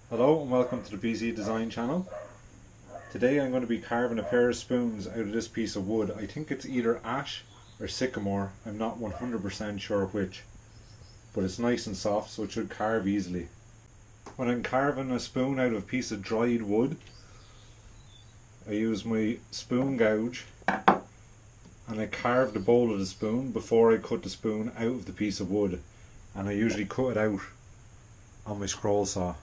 Hello and welcome to the BCDesign channel. Today I'm going to be carving a pair of spoons out of this piece of wood. I think it's either ash or sycamore, I'm not 100% sure which, but it's nice and soft so it should carve easily. When I'm carving a spoon out of a piece of dried wood, I use my spoon gouge and I carve the bowl of the spoon before I cut the spoon out of the piece of wood, and I usually cut it out on my scroll saw.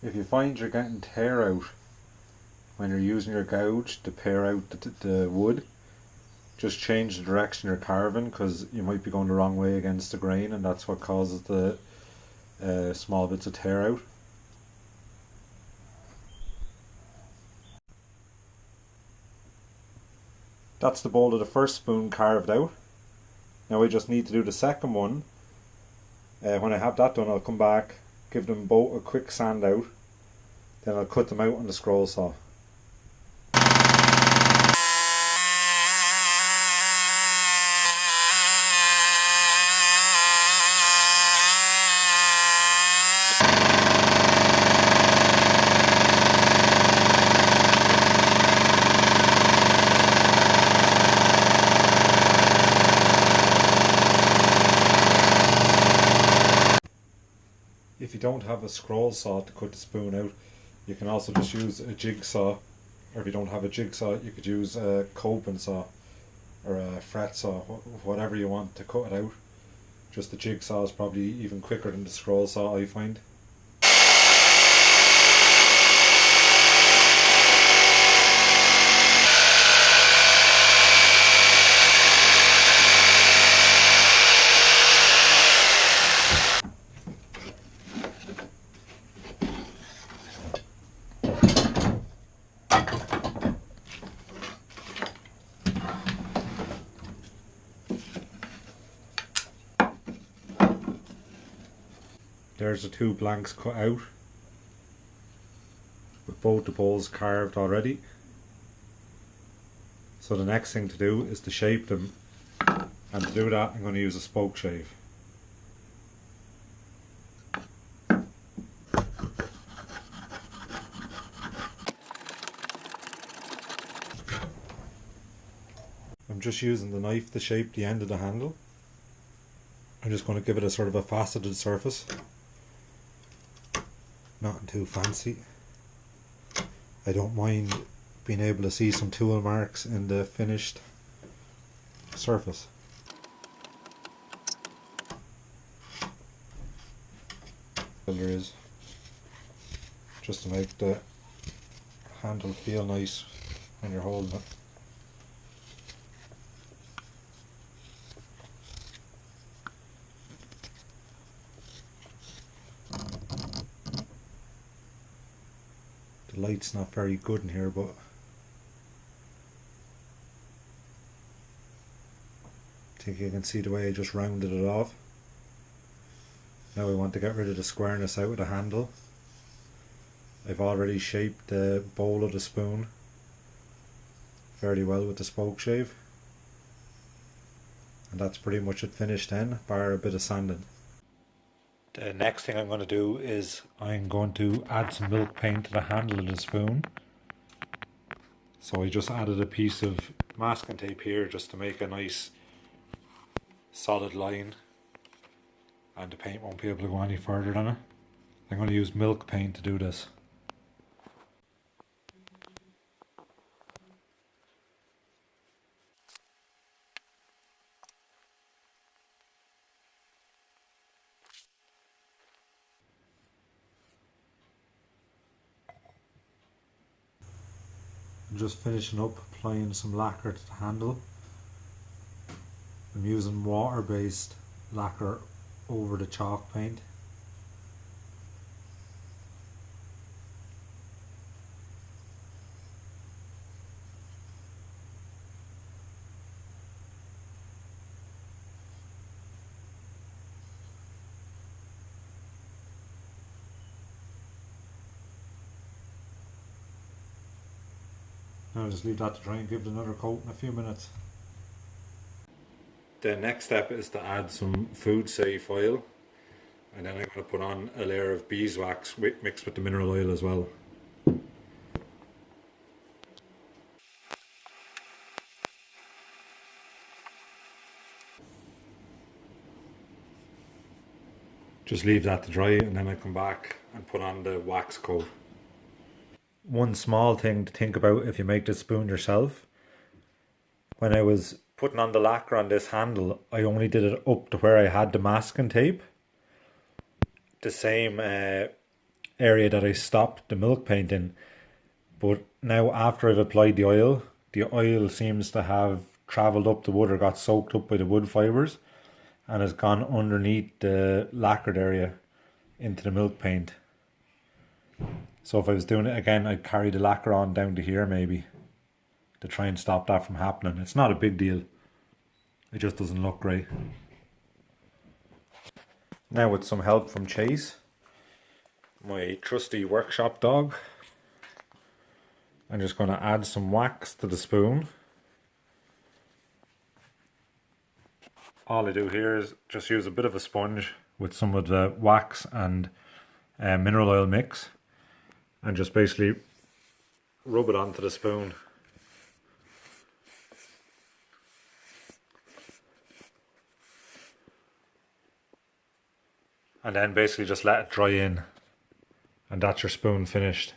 If you find you're getting tear out when you're using your gouge to pare out the wood, just change the direction you're carving, because you might be going the wrong way against the grain, and that's what causes the small bits of tear out. That's the bowl of the first spoon carved out. Now I just need to do the second one. When I have that done, I'll come back, give them both a quick sand out, then I'll cut them out on the scroll saw. If you don't have a scroll saw to cut the spoon out, you can also just use a jigsaw, or if you don't have a jigsaw you could use a coping saw or a fret saw, whatever you want to cut it out. Just the jigsaw is probably even quicker than the scroll saw, I find. There's the two blanks cut out, with both the bowls carved already. So the next thing to do is to shape them, and to do that I'm going to use a spokeshave. I'm just using the knife to shape the end of the handle. I'm just going to give it a sort of a faceted surface. Nothing too fancy. I don't mind being able to see some tool marks in the finished surface. There is, just to make the handle feel nice when you're holding it. The light's not very good in here, but I think you can see the way I just rounded it off. Now I want to get rid of the squareness out of the handle. I've already shaped the bowl of the spoon fairly well with the spokeshave, and that's pretty much it finished then, bar a bit of sanding. The next thing I'm going to do is I'm going to add some milk paint to the handle of the spoon. So I just added a piece of masking tape here just to make a nice solid line, and the paint won't be able to go any further than it. I'm going to use milk paint to do this. I'm just finishing up applying some lacquer to the handle. I'm using water-based lacquer over the chalk paint. Now I'll just leave that to dry and give it another coat in a few minutes. The next step is to add some food safe oil, and then I'm going to put on a layer of beeswax mixed with the mineral oil as well. Just leave that to dry and then I come back and put on the wax coat. One small thing to think about if you make this spoon yourself: when I was putting on the lacquer on this handle, I only did it up to where I had the masking tape, the same area that I stopped the milk paint in. But now after I've applied the oil seems to have travelled up the wood or got soaked up by the wood fibres and has gone underneath the lacquered area into the milk paint. So if I was doing it again, I'd carry the lacquer on down to here maybe, to try and stop that from happening. It's not a big deal, it just doesn't look great. Now with some help from Chase, my trusty workshop dog, I'm just going to add some wax to the spoon. All I do here is just use a bit of a sponge with some of the wax and mineral oil mix and just basically rub it onto the spoon. And then basically just let it dry in, and that's your spoon finished.